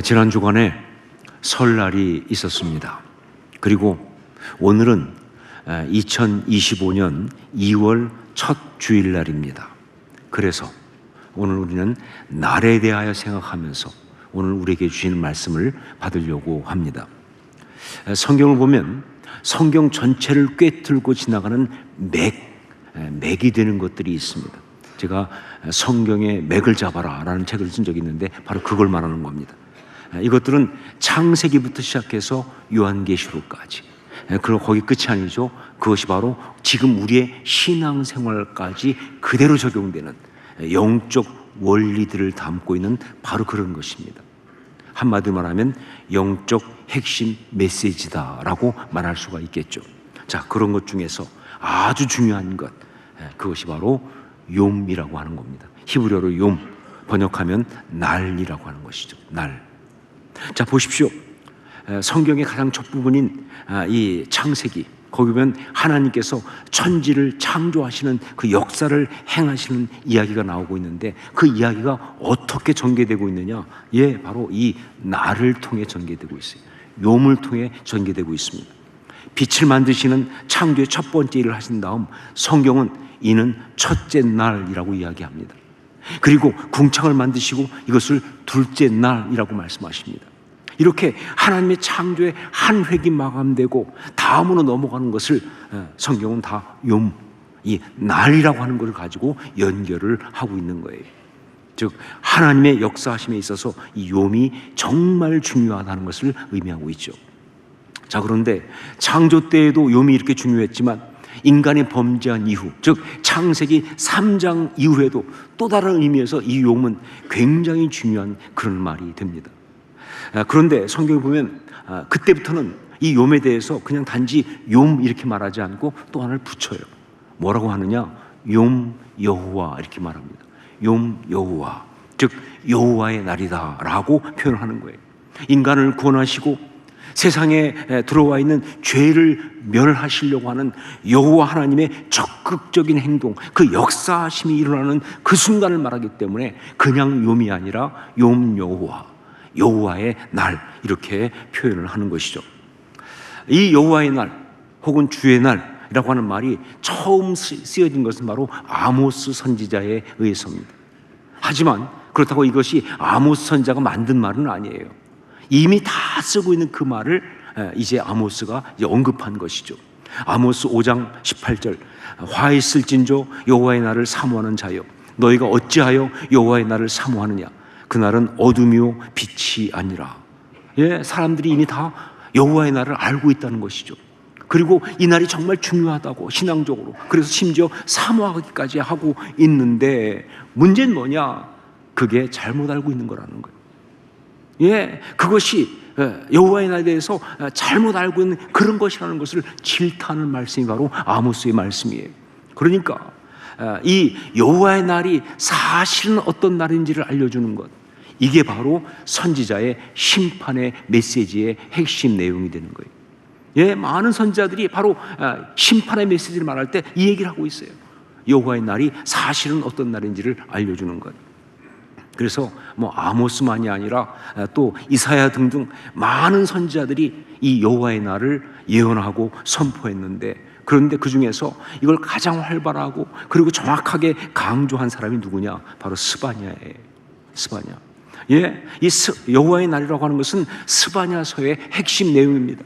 지난 주간에 설날이 있었습니다. 그리고 오늘은 2025년 2월 첫 주일날입니다. 그래서 오늘 우리는 날에 대하여 생각하면서 오늘 우리에게 주시는 말씀을 받으려고 합니다. 성경을 보면 성경 전체를 꿰뚫고 지나가는 맥이 되는 것들이 있습니다. 제가 성경의 맥을 잡아라 라는 책을 쓴 적이 있는데 바로 그걸 말하는 겁니다. 이것들은 창세기부터 시작해서 요한계시록까지, 그리고 거기 끝이 아니죠. 그것이 바로 지금 우리의 신앙생활까지 그대로 적용되는 영적 원리들을 담고 있는 바로 그런 것입니다. 한마디로 말하면 영적 핵심 메시지다라고 말할 수가 있겠죠. 자, 그런 것 중에서 아주 중요한 것, 그것이 바로 욤이라고 하는 겁니다. 히브리어로 욤, 번역하면 날이라고 하는 것이죠. 날. 자, 보십시오. 성경의 가장 첫 부분인 이 창세기, 거기 보면 하나님께서 천지를 창조하시는 그 역사를 행하시는 이야기가 나오고 있는데, 그 이야기가 어떻게 전개되고 있느냐? 바로 이 날을 통해 전개되고 있어요. 욤을 통해 전개되고 있습니다. 빛을 만드시는 창조의 첫 번째 일을 하신 다음 성경은 이는 첫째 날이라고 이야기합니다. 그리고 궁창을 만드시고 이것을 둘째 날이라고 말씀하십니다. 이렇게 하나님의 창조의 한 획이 마감되고 다음으로 넘어가는 것을 성경은 다 욤, 이 날이라고 하는 것을 가지고 연결을 하고 있는 거예요. 즉 하나님의 역사하심에 있어서 이 욤이 정말 중요하다는 것을 의미하고 있죠. 자, 그런데 창조 때에도 욤이 이렇게 중요했지만 인간이 범죄한 이후, 즉 창세기 3장 이후에도 또 다른 의미에서 이 욤은 굉장히 중요한 그런 말이 됩니다. 그런데 성경을 보면 그때부터는 이 욤에 대해서 그냥 단지 욤 이렇게 말하지 않고 또 하나를 붙여요. 뭐라고 하느냐? 욤 여호와 이렇게 말합니다. 욤 여호와, 즉 여호와의 날이다 라고 표현을 하는 거예요. 인간을 구원하시고 세상에 들어와 있는 죄를 멸하시려고 하는 여호와 하나님의 적극적인 행동, 그 역사하심이 일어나는 그 순간을 말하기 때문에 그냥 욤이 아니라 욤 여호와, 여호와의 날, 이렇게 표현을 하는 것이죠. 이 여호와의 날 혹은 주의 날이라고 하는 말이 처음 쓰여진 것은 바로 아모스 선지자에 의해서입니다. 하지만 그렇다고 이것이 아모스 선지자가 만든 말은 아니에요. 이미 다 쓰고 있는 그 말을 이제 아모스가 언급한 것이죠. 아모스 5장 18절, 화 있을진저 여호와의 날을 사모하는 자여, 너희가 어찌하여 여호와의 날을 사모하느냐? 그날은 어둠이요 빛이 아니라. 사람들이 이미 다 여호와의 날을 알고 있다는 것이죠. 그리고 이 날이 정말 중요하다고 신앙적으로, 그래서 심지어 사모하기까지 하고 있는데 문제는 뭐냐? 그게 잘못 알고 있는 거라는 거예요. 그것이 여호와의 날에 대해서 잘못 알고 있는 그런 것이라는 것을 질타하는 말씀이 바로 아모스의 말씀이에요. 그러니까 이 여호와의 날이 사실은 어떤 날인지를 알려주는 것, 이게 바로 선지자의 심판의 메시지의 핵심 내용이 되는 거예요. 많은 선지자들이 바로 심판의 메시지를 말할 때 이 얘기를 하고 있어요. 여호와의 날이 사실은 어떤 날인지를 알려주는 것. 그래서 아모스만이 아니라 또 이사야 등등 많은 선지자들이 이 여호와의 날을 예언하고 선포했는데, 그런데 그 중에서 이걸 가장 활발하고 그리고 정확하게 강조한 사람이 누구냐? 바로 스바냐예요. 스바냐. 이 여호와의 날이라고 하는 것은 스바냐서의 핵심 내용입니다.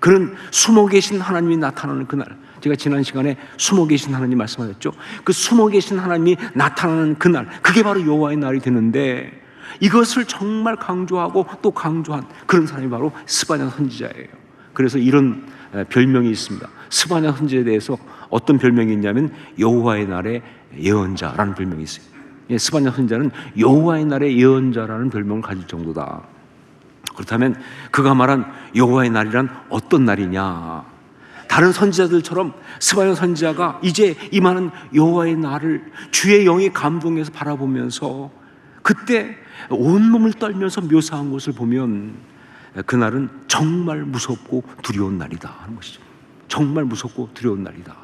그는 숨어 계신 하나님이 나타나는 그날, 제가 지난 시간에 숨어 계신 하나님 말씀하셨죠. 그 숨어 계신 하나님이 나타나는 그날, 그게 바로 여호와의 날이 되는데, 이것을 정말 강조하고 또 강조한 그런 사람이 바로 스바냐 선지자예요. 그래서 이런 별명이 있습니다. 스바냐 선지자에 대해서 어떤 별명이 있냐면 여호와의 날의 예언자라는 별명이 있어요. 스바냐 선지자는 여호와의 날의 예언자라는 별명을 가질 정도다. 그렇다면 그가 말한 여호와의 날이란 어떤 날이냐? 다른 선지자들처럼 스바냐 선지자가 이제 임하는 여호와의 날을 주의 영이 감동해서 바라보면서 그때 온몸을 떨면서 묘사한 것을 보면 그날은 정말 무섭고 두려운 날이다 하는 것이죠. 정말 무섭고 두려운 날이다.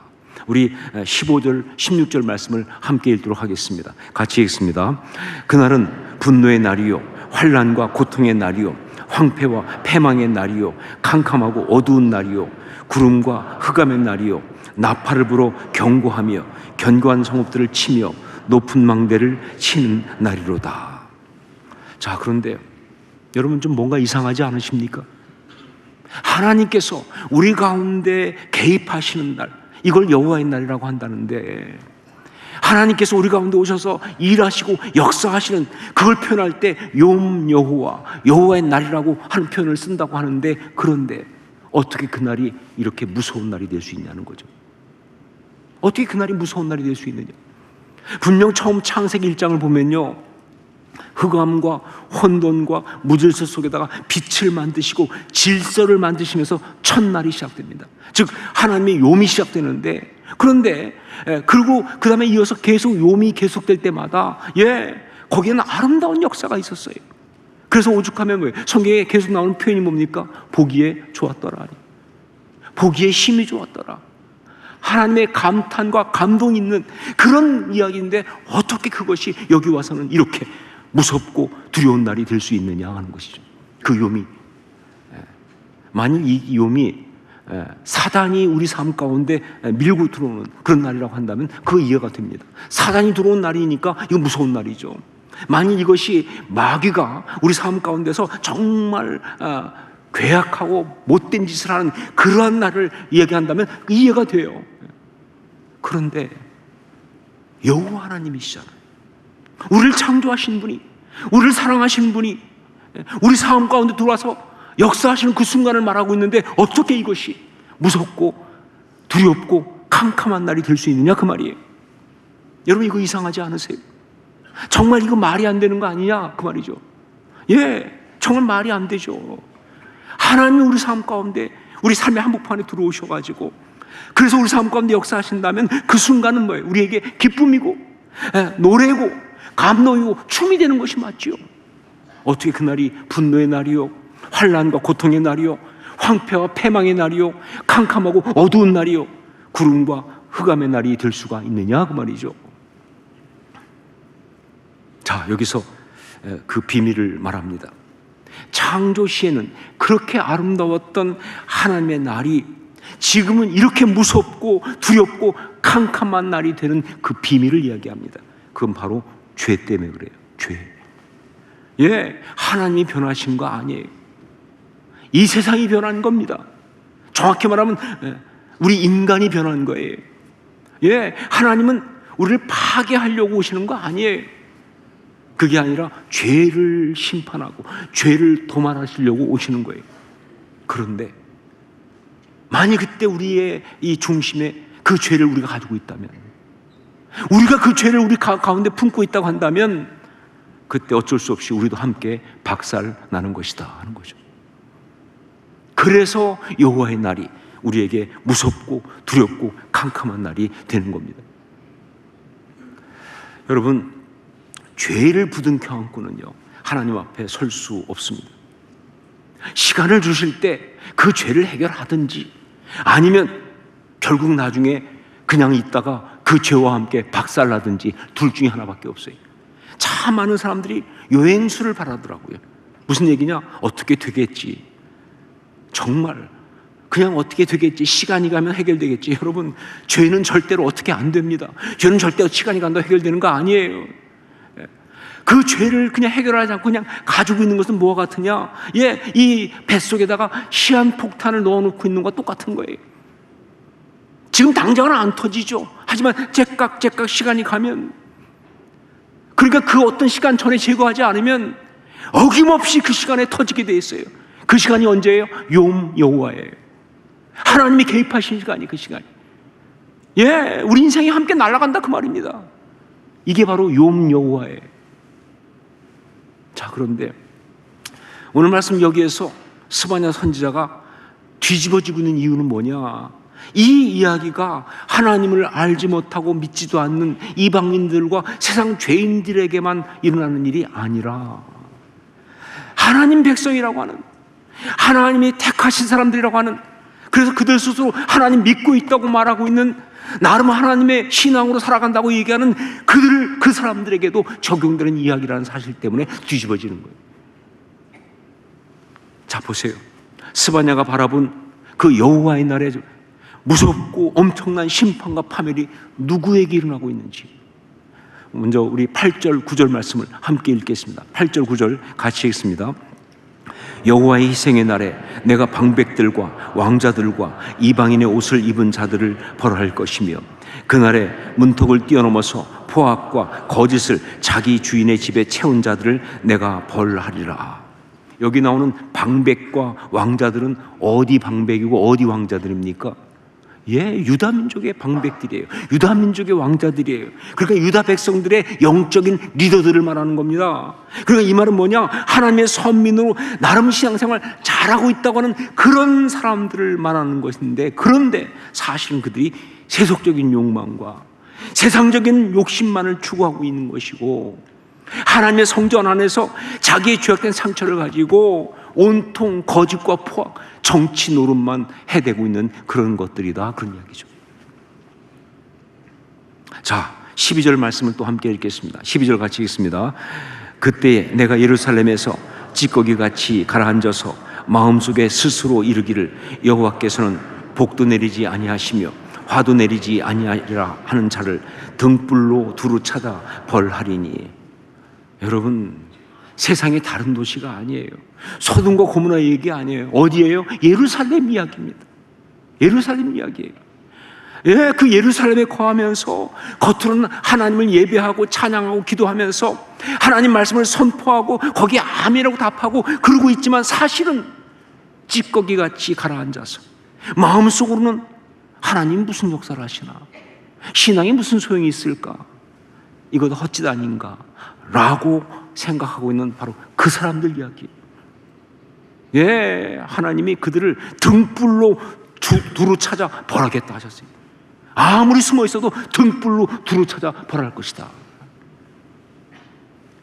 우리 15절, 16절 말씀을 함께 읽도록 하겠습니다. 같이 읽습니다. 그날은 분노의 날이요 환난과 고통의 날이요 황폐와 패망의 날이요 캄캄하고 어두운 날이요 구름과 흑암의 날이요 나팔을 불어 경고하며 견고한 성읍들을 치며 높은 망대를 치는 날이로다. 자, 그런데 여러분 좀 뭔가 이상하지 않으십니까? 하나님께서 우리 가운데 개입하시는 날, 이걸 여호와의 날이라고 한다는데, 하나님께서 우리 가운데 오셔서 일하시고 역사하시는, 그걸 표현할 때 욤 여호와, 여호와의 날이라고 하는 표현을 쓴다고 하는데, 그런데 어떻게 그날이 이렇게 무서운 날이 될 수 있냐는 거죠. 어떻게 그날이 무서운 날이 될 수 있느냐? 분명 처음 창세기 1장을 보면요, 흑암과 혼돈과 무질서 속에다가 빛을 만드시고 질서를 만드시면서 첫날이 시작됩니다. 즉 하나님의 욤이 시작되는데, 그런데 그리고 그 다음에 이어서 계속 욤이 계속될 때마다 거기에는 아름다운 역사가 있었어요. 그래서 오죽하면 뭐예요? 성경에 계속 나오는 표현이 뭡니까? 보기에 좋았더라. 보기에 힘이 좋았더라. 하나님의 감탄과 감동이 있는 그런 이야기인데, 어떻게 그것이 여기 와서는 이렇게 무섭고 두려운 날이 될 수 있느냐 하는 것이죠. 그 욤이, 만일 이 욤이 사단이 우리 삶 가운데 밀고 들어오는 그런 날이라고 한다면 그 이해가 됩니다. 사단이 들어온 날이니까 이거 무서운 날이죠. 만일 이것이 마귀가 우리 삶 가운데서 정말 괴악하고 못된 짓을 하는 그러한 날을 이야기한다면 이해가 돼요. 그런데 여호와 하나님이시잖아요. 우리를 창조하신 분이, 우리를 사랑하시는 분이 우리 삶 가운데 들어와서 역사하시는 그 순간을 말하고 있는데, 어떻게 이것이 무섭고 두렵고 캄캄한 날이 될 수 있느냐 그 말이에요. 여러분 이거 이상하지 않으세요? 정말 이거 말이 안 되는 거 아니냐 그 말이죠. 정말 말이 안 되죠. 하나님이 우리 삶 가운데, 우리 삶의 한복판에 들어오셔가지고, 그래서 우리 삶 가운데 역사하신다면 그 순간은 뭐예요? 우리에게 기쁨이고 노래고 감동이고 춤이 되는 것이 맞지요. 어떻게 그날이 분노의 날이요 환난과 고통의 날이요 황폐와 패망의 날이요 캄캄하고 어두운 날이요 구름과 흑암의 날이 될 수가 있느냐 그 말이죠. 자, 여기서 그 비밀을 말합니다. 창조 시에는 그렇게 아름다웠던 하나님의 날이 지금은 이렇게 무섭고 두렵고 캄캄한 날이 되는 그 비밀을 이야기합니다. 그건 바로 죄 때문에 그래요. 죄. 하나님이 변하신 거 아니에요. 이 세상이 변한 겁니다. 정확히 말하면 우리 인간이 변한 거예요. 하나님은 우리를 파괴하려고 오시는 거 아니에요. 그게 아니라 죄를 심판하고 죄를 도말하시려고 오시는 거예요. 그런데 만약 그때 우리의 이 중심에 그 죄를 우리가 가지고 있다면, 우리가 그 죄를 우리 가운데 품고 있다고 한다면, 그때 어쩔 수 없이 우리도 함께 박살 나는 것이다 하는 거죠. 그래서 여호와의 날이 우리에게 무섭고 두렵고 캄캄한 날이 되는 겁니다. 여러분, 죄를 부둥켜 안고는요 하나님 앞에 설 수 없습니다. 시간을 주실 때 그 죄를 해결하든지, 아니면 결국 나중에 그냥 있다가 그 죄와 함께 박살나든지, 둘 중에 하나밖에 없어요. 참 많은 사람들이 여행수를 바라더라고요. 무슨 얘기냐? 어떻게 되겠지, 정말 그냥 어떻게 되겠지, 시간이 가면 해결되겠지. 여러분, 죄는 절대로 어떻게 안 됩니다. 죄는 절대로 시간이 간다고 해결되는 거 아니에요. 그 죄를 그냥 해결하지 않고 그냥 가지고 있는 것은 뭐와 같으냐? 이 뱃속에다가 시한폭탄을 넣어놓고 있는 것과 똑같은 거예요. 지금 당장은 안 터지죠. 하지만 째깍째깍 시간이 가면, 그러니까 그 어떤 시간 전에 제거하지 않으면 어김없이 그 시간에 터지게 돼 있어요. 그 시간이 언제예요? 욤 여호와예요. 하나님이 개입하신 시간이 그 시간이. 우리 인생이 함께 날아간다 그 말입니다. 이게 바로 욤 여호와예요. 자, 그런데 오늘 말씀 여기에서 스바냐 선지자가 뒤집어지고 있는 이유는 뭐냐? 이 이야기가 하나님을 알지 못하고 믿지도 않는 이방인들과 세상 죄인들에게만 일어나는 일이 아니라, 하나님 백성이라고 하는, 하나님이 택하신 사람들이라고 하는, 그래서 그들 스스로 하나님 믿고 있다고 말하고 있는, 나름 하나님의 신앙으로 살아간다고 얘기하는 그 사람들에게도 적용되는 이야기라는 사실 때문에 뒤집어지는 거예요. 보세요. 스바냐가 바라본 그 여호와의 날에 무섭고 엄청난 심판과 파멸이 누구에게 일어나고 있는지. 먼저 우리 8절 9절 말씀을 함께 읽겠습니다. 8절 9절 같이 읽습니다. 여호와의 희생의 날에 내가 방백들과 왕자들과 이방인의 옷을 입은 자들을 벌할 것이며 그날에 문턱을 뛰어넘어서 포악과 거짓을 자기 주인의 집에 채운 자들을 내가 벌하리라. 여기 나오는 방백과 왕자들은 어디 방백이고 어디 왕자들입니까? 유다 민족의 방백들이에요. 유다 민족의 왕자들이에요. 그러니까 유다 백성들의 영적인 리더들을 말하는 겁니다. 그러니까 이 말은 뭐냐? 하나님의 선민으로 나름 신앙생활 잘하고 있다고 하는 그런 사람들을 말하는 것인데, 그런데 사실은 그들이 세속적인 욕망과 세상적인 욕심만을 추구하고 있는 것이고, 하나님의 성전 안에서 자기의 죄악된 상처를 가지고 온통 거짓과 포악, 정치 노릇만 해대고 있는 그런 것들이다, 그런 이야기죠. 자, 12절 말씀을 또 함께 읽겠습니다. 12절 같이 읽습니다. 그때 내가 예루살렘에서 찌꺼기같이 가라앉아서 마음속에 스스로 이르기를 여호와께서는 복도 내리지 아니하시며 화도 내리지 아니하리라 하는 자를 등불로 두루 찾아 벌하리니. 여러분, 세상의 다른 도시가 아니에요. 소돔과 고모라 얘기 아니에요. 어디예요? 예루살렘 이야기입니다. 예루살렘 이야기예요. 그 예루살렘에 거하면서 겉으로는 하나님을 예배하고 찬양하고 기도하면서 하나님 말씀을 선포하고 거기에 아멘이라고 답하고 그러고 있지만, 사실은 찌꺼기같이 가라앉아서 마음속으로는 하나님 무슨 역사를 하시나, 신앙이 무슨 소용이 있을까, 이것도 헛짓 아닌가 라고 생각하고 있는 바로 그 사람들 이야기예요. 하나님이 그들을 등불로 두루 찾아 벌하겠다 하셨어요. 아무리 숨어 있어도 등불로 두루 찾아 벌할 것이다.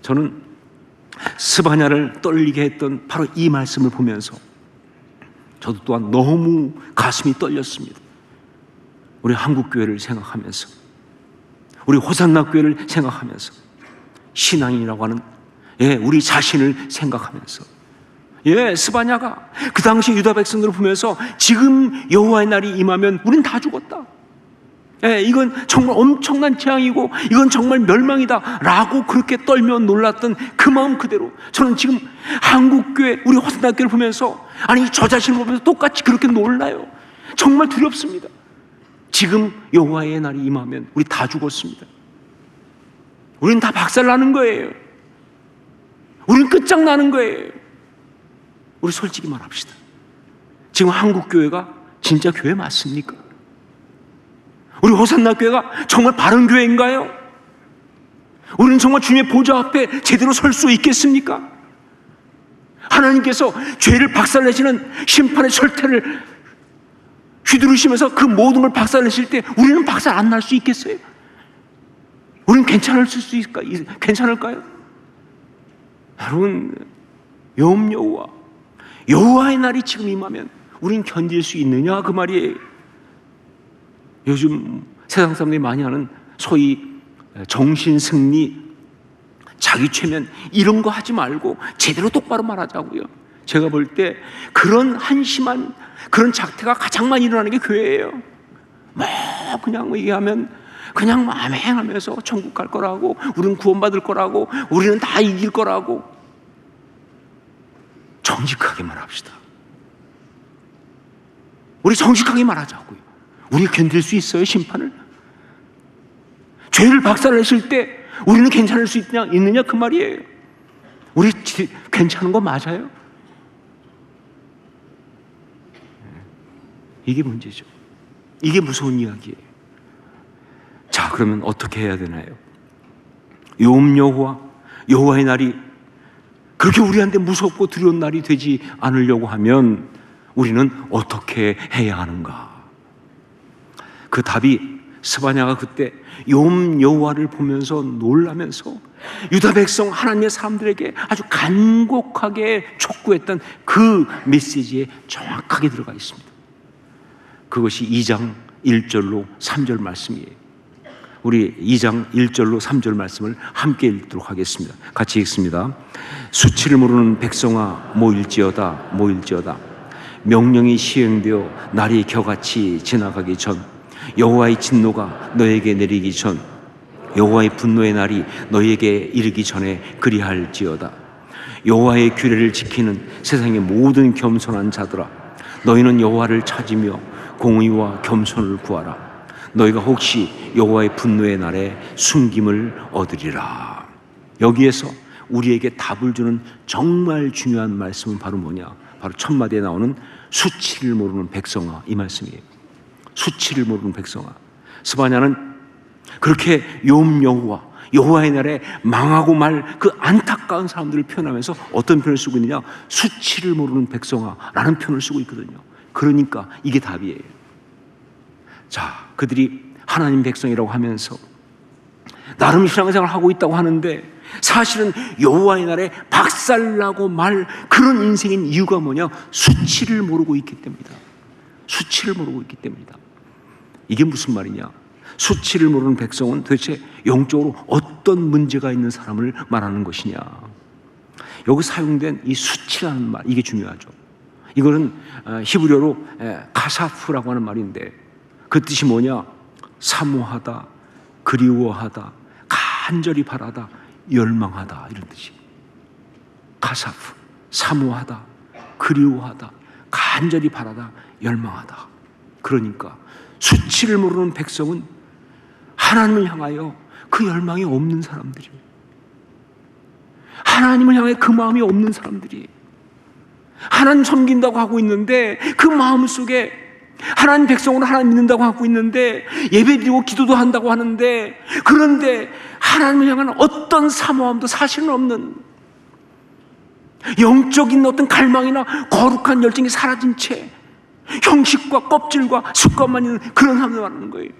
저는 스바냐를 떨리게 했던 바로 이 말씀을 보면서 저도 또한 너무 가슴이 떨렸습니다. 우리 한국교회를 생각하면서, 우리 호산나교회를 생각하면서, 신앙인이라고 하는 우리 자신을 생각하면서, 스바냐가 그 당시 유다 백성들을 보면서 지금 여호와의 날이 임하면 우린 다 죽었다, 이건 정말 엄청난 재앙이고 이건 정말 멸망이다 라고 그렇게 떨며 놀랐던 그 마음 그대로 저는 지금 한국교회, 우리 호산나교회를 보면서, 아니 저 자신을 보면서 똑같이 그렇게 놀라요. 정말 두렵습니다. 지금 여호와의 날이 임하면 우리 다 죽었습니다. 우린 다 박살나는 거예요. 우린 끝장나는 거예요. 우리 솔직히 말합시다. 지금 한국교회가 진짜 교회 맞습니까? 우리 호산나 교회가 정말 바른 교회인가요? 우리는 정말 주님의 보좌 앞에 제대로 설 수 있겠습니까? 하나님께서 죄를 박살내시는 심판의 철퇴를 휘두르시면서 그 모든 걸 박살내실 때 우리는 박살 안 날 수 있겠어요? 우리는 괜찮을까요? 여러분, 여호와의 날이 지금 임하면 우린 견딜 수 있느냐, 그 말이에요. 요즘 세상 사람들이 많이 하는 소위 정신승리, 자기 최면, 이런 거 하지 말고 제대로 똑바로 말하자고요. 제가 볼 때 그런 한심한 그런 작태가 가장 많이 일어나는 게 교회예요. 그냥 얘기하면 그냥 아멘하면서 천국 갈 거라고, 우리는 구원받을 거라고, 우리는 다 이길 거라고. 정직하게 말합시다. 우리 정직하게 말하자고요. 우리 견딜 수 있어요, 심판을? 죄를 박살내실 때 우리는 괜찮을 수 있느냐 그 말이에요. 우리 괜찮은 거 맞아요? 이게 문제죠. 이게 무서운 이야기예요. 자, 그러면 어떻게 해야 되나요? 여호와의 날이 그렇게 우리한테 무섭고 두려운 날이 되지 않으려고 하면 우리는 어떻게 해야 하는가? 그 답이 스바냐가 그때 여호와를 보면서 놀라면서 유다 백성, 하나님의 사람들에게 아주 간곡하게 촉구했던 그 메시지에 정확하게 들어가 있습니다. 그것이 2장 1절로 3절 말씀이에요. 우리 2장 1절로 3절 말씀을 함께 읽도록 하겠습니다. 같이 읽습니다. 수치를 모르는 백성아 모일지어다 모일지어다. 명령이 시행되어 날이 겨같이 지나가기 전, 여호와의 진노가 너에게 내리기 전, 여호와의 분노의 날이 너에게 이르기 전에 그리할지어다. 여호와의 규례를 지키는 세상의 모든 겸손한 자들아, 너희는 여호와를 찾으며 공의와 겸손을 구하라. 너희가 혹시 여호와의 분노의 날에 숨김을 얻으리라. 여기에서 우리에게 답을 주는 정말 중요한 말씀은 바로 뭐냐? 바로 첫 마디에 나오는 수치를 모르는 백성아, 이 말씀이에요. 수치를 모르는 백성아. 스바냐는 그렇게 여호와의 날에 망하고 말 그 안타까운 사람들을 표현하면서 어떤 표현을 쓰고 있느냐? 수치를 모르는 백성아 라는 표현을 쓰고 있거든요. 그러니까 이게 답이에요. 자, 그들이 하나님 백성이라고 하면서 나름 신앙생활을 하고 있다고 하는데 사실은 여호와의 날에 박살나고 말 그런 인생인 이유가 뭐냐? 수치를 모르고 있기 때문이다. 수치를 모르고 있기 때문이다. 이게 무슨 말이냐? 수치를 모르는 백성은 도대체 영적으로 어떤 문제가 있는 사람을 말하는 것이냐? 여기 사용된 이 수치라는 말, 이게 중요하죠. 이거는 히브리어로 가사프라고 하는 말인데 그 뜻이 뭐냐? 사모하다, 그리워하다, 간절히 바라다, 열망하다, 이런 뜻이. 가사프, 사모하다, 그리워하다, 간절히 바라다, 열망하다. 그러니까 수치를 모르는 백성은 하나님을 향하여 그 열망이 없는 사람들이에요. 하나님을 향해 그 마음이 없는 사람들이에요. 하나님 섬긴다고 하고 있는데 그 마음 속에 하나님 백성으로 하나님 믿는다고 하고 있는데 예배드리고 기도도 한다고 하는데 그런데 하나님을 향한 어떤 사모함도 사실은 없는 영적인 어떤 갈망이나 거룩한 열정이 사라진 채 형식과 껍질과 습관만 있는 그런 사람들 말하는 거예요.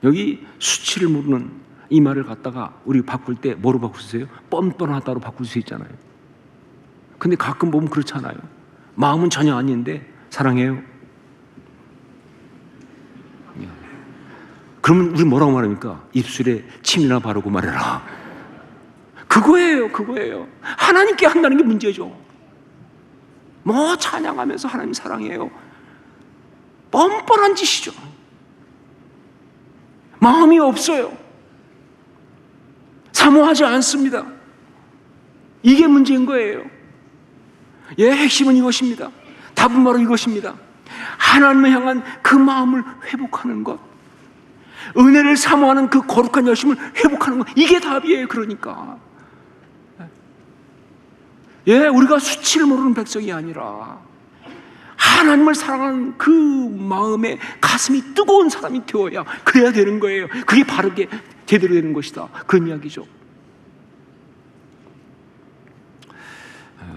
여기 수치를 모르는 이 말을 갖다가 우리 바꿀 때 뭐로 바꿀 수 있어요? 뻔뻔하다로 바꿀 수 있잖아요. 근데 가끔 보면 그렇잖아요. 마음은 전혀 아닌데 사랑해요. 그러면 우리 뭐라고 말합니까? 입술에 침이나 바르고 말해라. 그거예요. 하나님께 한다는 게 문제죠. 뭐 찬양하면서 하나님 사랑해요. 뻔뻔한 짓이죠. 마음이 없어요. 사모하지 않습니다. 이게 문제인 거예요. 핵심은 이것입니다. 답은 바로 이것입니다. 하나님을 향한 그 마음을 회복하는 것, 은혜를 사모하는 그 거룩한 열심을 회복하는 것, 이게 답이에요. 그러니까 우리가 수치를 모르는 백성이 아니라 하나님을 사랑하는 그 마음에 가슴이 뜨거운 사람이 되어야 그래야 되는 거예요. 그게 바르게 제대로 되는 것이다. 그런 이야기죠.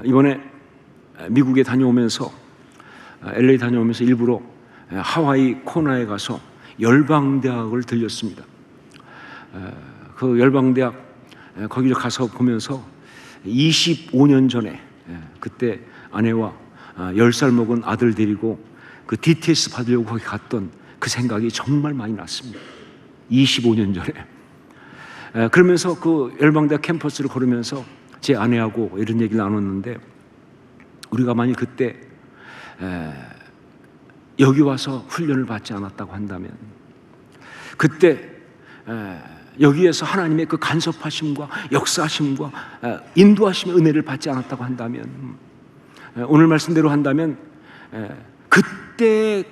이번에 미국에 다녀오면서 LA 다녀오면서 일부러 하와이 코나에 가서 열방대학을 들렸습니다. 그 열방대학 거기를 가서 보면서 25년 전에 그때 아내와 10살 먹은 아들 데리고 그 DTS 받으려고 거기 갔던 그 생각이 정말 많이 났습니다. 25년 전에. 그러면서 그 열방대학 캠퍼스를 걸으면서 제 아내하고 이런 얘기를 나눴는데 우리가 만약 그때 여기 와서 훈련을 받지 않았다고 한다면 그때 여기에서 하나님의 그 간섭하심과 역사하심과 인도하심의 은혜를 받지 않았다고 한다면 오늘 말씀대로 한다면 그때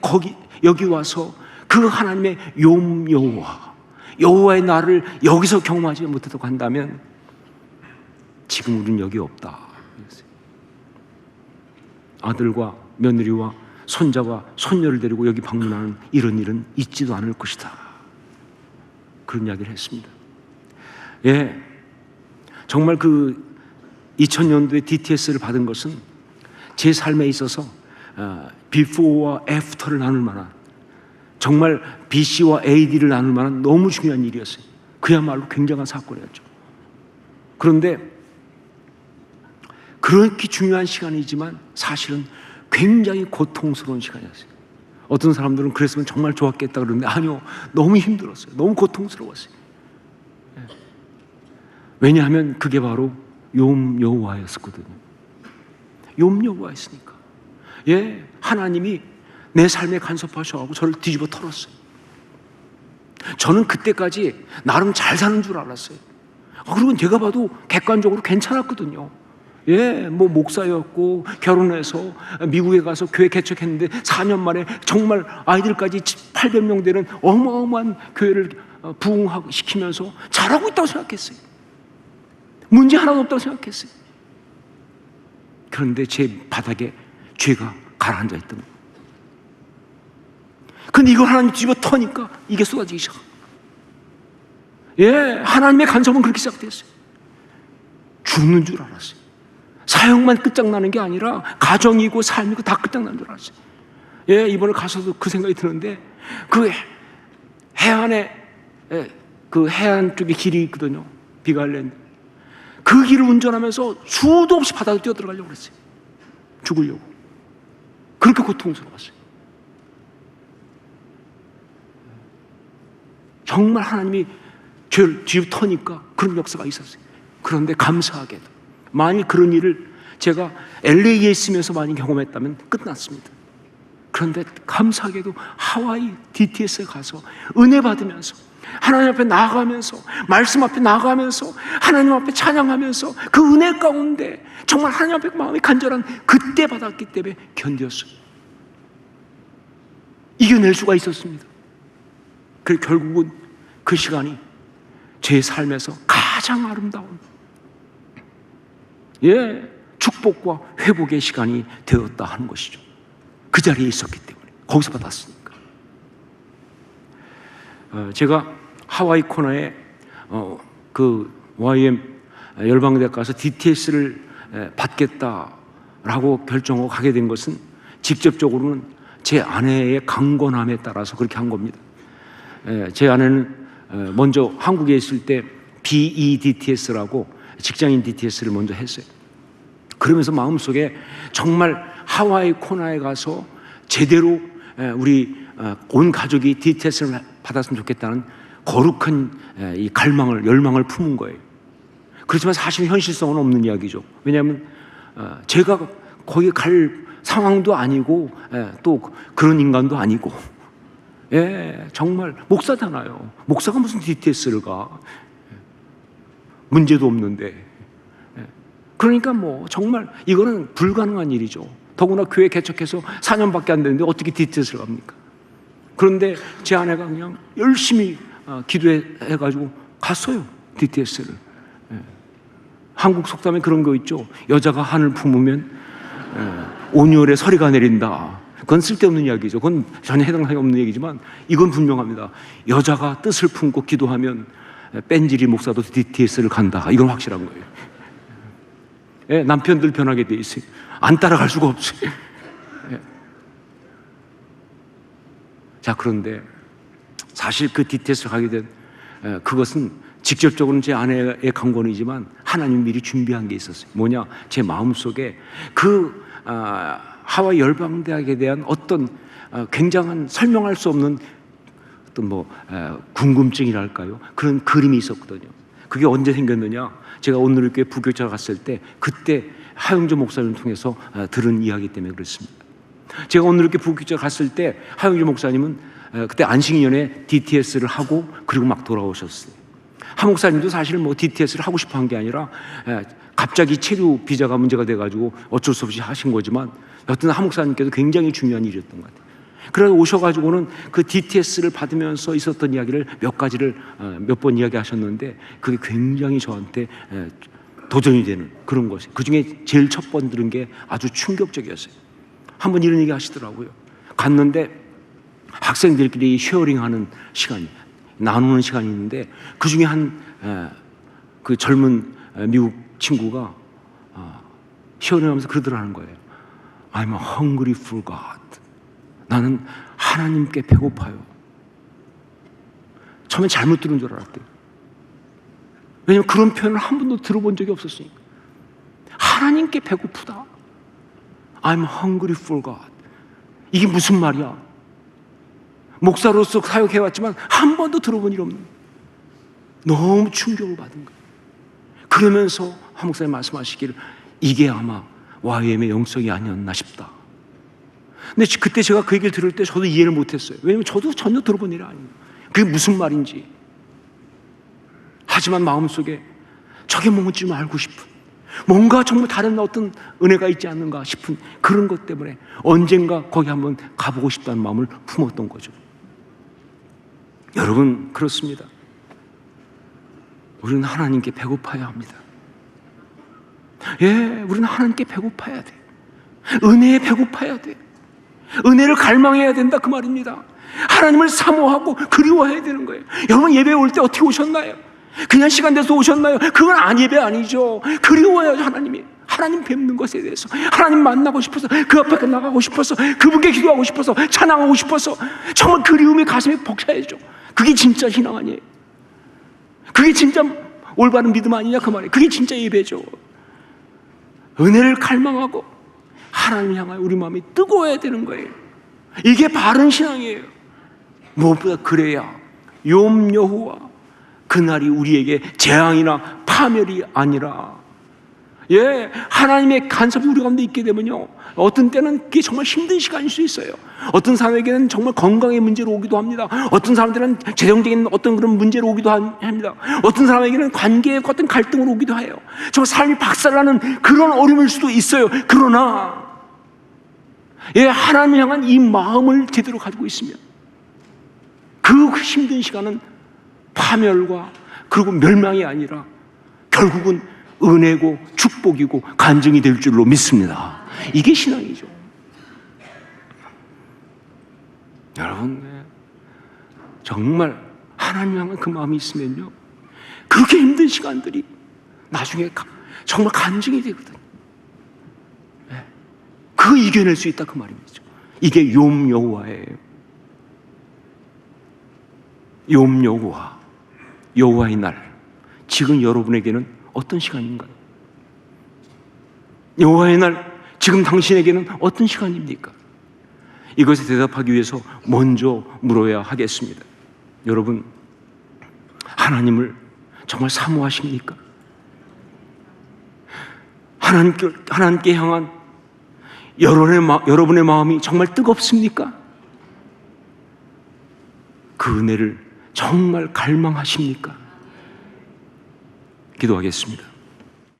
여기 와서 그 하나님의 여호와의 나를 여기서 경험하지 못했다고 한다면 지금 우리는 여기 없다. 아들과 며느리와 손자와 손녀를 데리고 여기 방문하는 이런 일은 있지도 않을 것이다. 그런 이야기를 했습니다. 정말 그 2000년도에 DTS를 받은 것은 제 삶에 있어서 before와 after를 나눌 만한 정말 BC와 AD를 나눌 만한 너무 중요한 일이었어요. 그야말로 굉장한 사건이었죠. 그런데 그렇게 중요한 시간이지만 사실은 굉장히 고통스러운 시간이었어요. 어떤 사람들은 그랬으면 정말 좋았겠다 그러는데 아니요, 너무 힘들었어요. 너무 고통스러웠어요. 왜냐하면 그게 바로 욥 여호와였었거든요. 욥 여호와였으니까. 하나님이 내 삶에 간섭하셔가지고 저를 뒤집어 털었어요. 저는 그때까지 나름 잘 사는 줄 알았어요. 그리고 제가 봐도 객관적으로 괜찮았거든요. 뭐 목사였고 결혼해서 미국에 가서 교회 개척했는데 4년 만에 정말 아이들까지 800명 되는 어마어마한 교회를 부흥시키면서 잘하고 있다고 생각했어요. 문제 하나도 없다고 생각했어요. 그런데 제 바닥에 죄가 가라앉아 있던 거예요. 근데 이걸 하나님 뒤집어 터니까 이게 쏟아지기 시작합니다. 하나님의 간섭은 그렇게 시작됐어요. 죽는 줄 알았어요. 사역만 끝장나는 게 아니라 가정이고 삶이고 다 끝장난 줄 알았어요. 이번에 가서도 그 생각이 드는데 그 해안에 그 해안 쪽에 길이 있거든요. 비갈랜드. 그 길을 운전하면서 수도 없이 바다로 뛰어들어가려고 그랬어요. 죽으려고. 그렇게 고통스러웠어요. 정말 하나님이 죄를 뒤로 터니까 그런 역사가 있었어요. 그런데 감사하게도 만일 그런 일을 제가 LA에 있으면서 많이 경험했다면 끝났습니다. 그런데 감사하게도 하와이 DTS에 가서 은혜 받으면서 하나님 앞에 나아가면서 말씀 앞에 나아가면서 하나님 앞에 찬양하면서 그 은혜 가운데 정말 하나님 앞에 마음이 간절한 그때 받았기 때문에 견뎠어요. 이겨낼 수가 있었습니다. 그리고 결국은 그 시간이 제 삶에서 가장 아름다운 축복과 회복의 시간이 되었다 하는 것이죠. 그 자리에 있었기 때문에 거기서 받았으니까. 제가 하와이 코너에 그 YM 열방대학 가서 DTS를 받겠다라고 결정하고 가게 된 것은 직접적으로는 제 아내의 강권함에 따라서 그렇게 한 겁니다. 제 아내는 먼저 한국에 있을 때 BEDTS라고 직장인 DTS를 먼저 했어요. 그러면서 마음속에 정말 하와이 코너에 가서 제대로 우리 온 가족이 DTS를 받았으면 좋겠다는 거룩한 이 갈망을, 열망을 품은 거예요. 그렇지만 사실 현실성은 없는 이야기죠. 왜냐하면 제가 거기 갈 상황도 아니고 또 그런 인간도 아니고 정말 목사잖아요. 목사가 무슨 DTS를 가. 문제도 없는데. 그러니까 뭐 정말 이거는 불가능한 일이죠. 더구나 교회 개척해서 4년밖에 안 됐는데 어떻게 DTS를 갑니까? 그런데 제 아내가 그냥 열심히 기도해가지고 갔어요. DTS를. 한국 속담에 그런 거 있죠. 여자가 한을 품으면 온유월에 서리가 내린다. 그건 쓸데없는 이야기죠. 그건 전혀 해당하기 없는 얘기지만 이건 분명합니다. 여자가 뜻을 품고 기도하면 뺀질이 목사도 DTS를 간다. 이건 확실한 거예요. 남편들 변하게 돼 있어요. 안 따라갈 수가 없어요. 자, 그런데 사실 그 DTS를 가게 된 그것은 직접적으로는 제 아내의 강권이지만 하나님 미리 준비한 게 있었어요. 뭐냐? 제 마음속에 그 하와이 열방대학에 대한 어떤 굉장한 설명할 수 없는 어떤 궁금증이랄까요? 그런 그림이 있었거든요. 그게 언제 생겼느냐? 제가 온누리교회 부교육자 갔을 때 그때 하영조 목사님을 통해서 들은 이야기 때문에 그렇습니다. 제가 온누리교회 부교육자 갔을 때 하영조 목사님은 그때 안식년에 DTS를 하고 그리고 막 돌아오셨어요. 하 목사님도 사실 DTS를 하고 싶어 한 게 아니라 갑자기 체류 비자가 문제가 돼가지고 어쩔 수 없이 하신 거지만 여튼 하 목사님께도 굉장히 중요한 일이었던 것 같아요. 그래서 오셔가지고는 그 DTS를 받으면서 있었던 이야기를 몇 가지를 몇 번 이야기하셨는데 그게 굉장히 저한테 도전이 되는 그런 것이 그 중에 제일 첫 번 들은 게 아주 충격적이었어요. 한번 이런 얘기 하시더라고요. 갔는데 학생들끼리 쉐어링하는 시간이 나누는 시간이 있는데 그 중에 그 젊은 미국 친구가 쉐어링하면서 그러더라는 거예요. I'm hungry for God. 나는 하나님께 배고파요. 처음엔 잘못 들은 줄 알았대요. 왜냐하면 그런 표현을 한 번도 들어본 적이 없었으니까. 하나님께 배고프다. I'm hungry for God. 이게 무슨 말이야? 목사로서 사역해왔지만 한 번도 들어본 일 없는, 너무 충격을 받은 거예요. 그러면서 한 목사님 말씀하시기를 이게 아마 YM의 영성이 아니었나 싶다. 근데 그때 제가 그 얘기를 들을 때 저도 이해를 못했어요. 왜냐면 저도 전혀 들어본 일이 아니에요. 그게 무슨 말인지. 하지만 마음속에 저게 뭔지 좀 알고 싶은, 뭔가 정말 다른 어떤 은혜가 있지 않는가 싶은 그런 것 때문에 언젠가 거기 한번 가보고 싶다는 마음을 품었던 거죠. 여러분, 그렇습니다. 우리는 하나님께 배고파야 합니다. 예, 우리는 하나님께 배고파야 돼. 은혜에 배고파야 돼. 은혜를 갈망해야 된다, 그 말입니다. 하나님을 사모하고 그리워해야 되는 거예요. 여러분, 예배 올 때 어떻게 오셨나요? 그냥 시간 돼서 오셨나요? 그건 예배 아니죠. 그리워야죠. 하나님 뵙는 것에 대해서, 하나님 만나고 싶어서, 그 앞에 나가고 싶어서, 그분께 기도하고 싶어서, 찬양하고 싶어서, 정말 그리움이 가슴에 벅차야죠. 그게 진짜 신앙 아니에요? 그게 진짜 올바른 믿음 아니냐, 그 말이에요. 그게 진짜 예배죠. 은혜를 갈망하고 하나님을 향하여 우리 마음이 뜨거워야 되는 거예요. 이게 바른 신앙이에요. 무엇보다 그래야 욤 여호와, 그날이 우리에게 재앙이나 파멸이 아니라, 예, 하나님의 간섭이 우리 가운데 있게 되면요, 어떤 때는 그게 정말 힘든 시간일 수 있어요. 어떤 사람에게는 정말 건강의 문제로 오기도 합니다. 어떤 사람들은 재정적인 어떤 그런 문제로 오기도 합니다. 어떤 사람에게는 관계의 어떤 갈등으로 오기도 해요. 정말 삶이 박살나는 그런 어려움일 수도 있어요. 그러나 예, 하나님을 향한 이 마음을 제대로 가지고 있으면 그 힘든 시간은 파멸과 그리고 멸망이 아니라 결국은 은혜고 축복이고 간증이 될 줄로 믿습니다. 이게 신앙이죠. 여러분, 정말 하나님 향한 그 마음이 있으면요, 그렇게 힘든 시간들이 나중에 정말 간증이 되거든요. 그거 이겨낼 수 있다, 그 말입니다. 이게 욤 여호와예요. 욤 여호와, 여호와의 날. 지금 여러분에게는 어떤 시간인가요? 여호와의 날, 지금 당신에게는 어떤 시간입니까? 이것에 대답하기 위해서 먼저 물어야 하겠습니다. 여러분, 하나님을 정말 사모하십니까? 하나님께 향한 여러분의 마음이 정말 뜨겁습니까? 그 은혜를 정말 갈망하십니까? 기도하겠습니다.